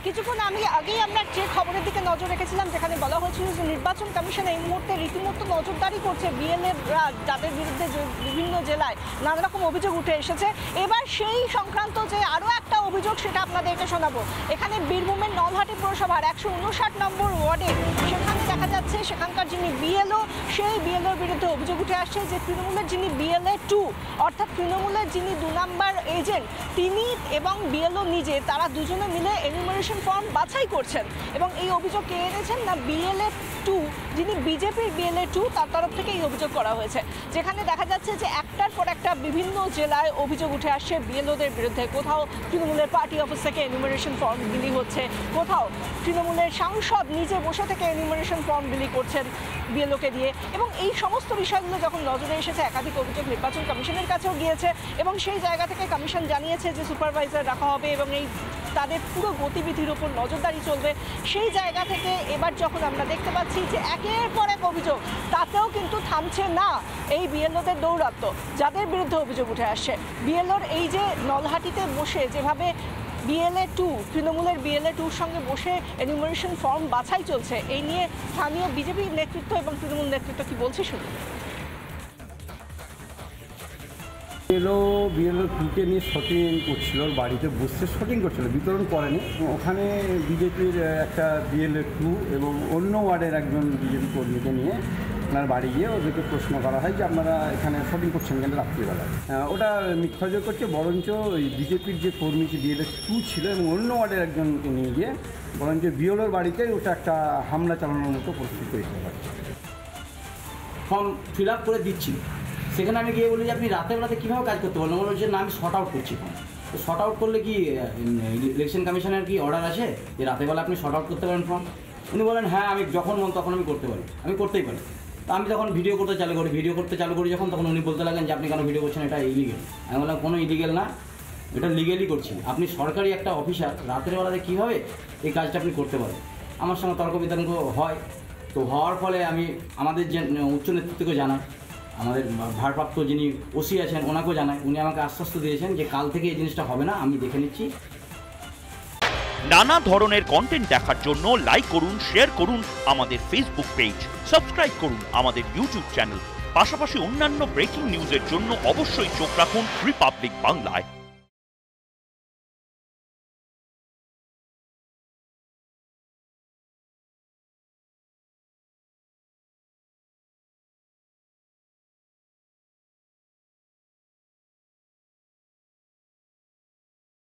কিছুক্ষণ আগেই আমরা যে খবরের দিকে নজর রেখেছিলাম, যেখানে বলা হয়েছিল যে নির্বাচন কমিশন এই মুহূর্তে রীতিমতো নজরদারি করছে বিএলএরা, যাদের বিরুদ্ধে বিভিন্ন জেলায় নানা রকম অভিযোগ উঠে এসেছে। এবার সেই সংক্রান্ত যে আরও একটা অভিযোগ, সেটা আপনাদেরকে শোনাবো। এখানে বীরভূমের নলহাটি পুরসভার 159 নম্বর ওয়ার্ডে সেখানে দেখা যাচ্ছে সেখানকার যিনি বিএলও, সেই বিএলওর বিরুদ্ধে অভিযোগ উঠে আসছে যে তৃণমূলের যিনি বিএলএ 2 অর্থাৎ তৃণমূলের যিনি 2 নম্বর এজেন্ট, তিনি এবং বিএলও নিজে, তারা দুজনে মিলে এনিউমারেশন ফর্ম বাছাই করছেন। এবং এই অভিযোগ কে এনেছেন না বিএলএ 2, যিনি বিজেপির বিএলএ 2, তার তরফ থেকে এই অভিযোগ করা হয়েছে। যেখানে দেখা যাচ্ছে যে একটার পর একটা বিভিন্ন জেলায় অভিযোগ উঠে আসছে বিএলওদের বিরুদ্ধে। কোথাও তৃণমূলের পার্টি অফিস থেকে এনিউমারেশন ফর্ম বিলি হচ্ছে, কোথাও তৃণমূলের সাংসদ নিজে বসে থেকে এনিউমারেশন ফর্ম বিলি করছেন বিএলওকে দিয়ে। এবং এই সমস্ত বিষয়গুলো যখন নজরে এসেছে, একাধিক অভিযোগ নির্বাচন কমিশনের কাছেও গিয়েছে এবং সেই জায়গা থেকে কমিশন জানিয়েছে যে সুপারভাইজার রাখা হবে এবং এই তাদের পুরো গতিবিধির উপর নজরদারি চলবে। সেই জায়গা থেকে এবার যখন আমরা দেখতে পাচ্ছি যে একের পর এক অভিযোগ, তাতেও কিন্তু থামছে না এই বিএলওদের দৌরাত্ম্য, যাদের বিরুদ্ধে অভিযোগ উঠে আসছে। বিএলওর এই যে নলহাটিতে বসে যেভাবে বিএলএ 2, তৃণমূলের বিএলএ 2-র সঙ্গে বসে এনিউমারেশন ফর্ম বাছাই চলছে, এই নিয়ে স্থানীয় বিজেপি নেতৃত্ব এবং তৃণমূল নেতৃত্ব কি বলছে শুনুন। বিএলও 2কে নিয়ে শুটিং করছিল, বাড়িতে বসে শুটিং করছিল, বিতরণ করেনি। ওখানে বিজেপির একটা বিএলএ 2 এবং অন্য ওয়ার্ডের একজন বিজেপি কর্মীকে নিয়ে আপনার বাড়ি গিয়ে ওদেরকে প্রশ্ন করা হয় যে আপনারা এখানে শুটিং করছেন কেন রাত্রিবেলা। ওটা মিথ্যা অভিযোগ করছে, বরঞ্চ ওই বিজেপির যে কর্মী বিএলএ 2 ছিল এবং অন্য ওয়ার্ডের একজনকে নিয়ে গিয়ে বরঞ্চ বিএলওর বাড়িতে ওটা একটা হামলা চালানোর মতো পরিস্থিতি তৈরি হতে পারে। ফর্ম ফিল আপ করে দিচ্ছি, সেখানে আমি গিয়ে বলি যে আপনি রাতের বেলাতে কীভাবে কাজ করতে পারলেন? বললো যে না, আমি শর্ট আউট করছি ফর্ম। তো শর্ট আউট করলে কি ইলেকশন কমিশনের কি অর্ডার আছে যে রাতের বেলা আপনি শর্ট আউট করতে পারেন ফর্ম? উনি বলেন হ্যাঁ, আমি যখন মন তখন আমি করতে পারি, আমি করতেই পারি। তো আমি তখন ভিডিও করতে চালু করি যখন, তখন উনি বলতে লাগেন যে আপনি কেন ভিডিও করছেন, এটা ইলিগেল। আমি বললাম কোনো ইলিগেল না, এটা লিগেলি করছি। আপনি সরকারি একটা অফিসার, রাতের বেলাতে কীভাবে এই কাজটা আপনি করতে পারেন? আমার সঙ্গে তর্ক বিতর্ক হয়। তো হওয়ার ফলে আমি আমাদের যে উচ্চ নেতৃত্বকে জানাই, আমাদের ভারপ্রাপ্ত যিনি ওসি আছেন ওনাকেও জানাই। উনি আমাকে আশ্বস্ত দিয়েছেন যে কাল থেকে এই জিনিসটা হবে না, আমি দেখে নিচ্ছি। নানা ধরনের কন্টেন্ট দেখার জন্য লাইক করুন, শেয়ার করুন আমাদের ফেসবুক পেজ, সাবস্ক্রাইব করুন আমাদের ইউটিউব চ্যানেল। পাশাপাশি অন্যান্য ব্রেকিং নিউজের জন্য অবশ্যই চোখ রাখুন রিপাবলিক বাংলায়।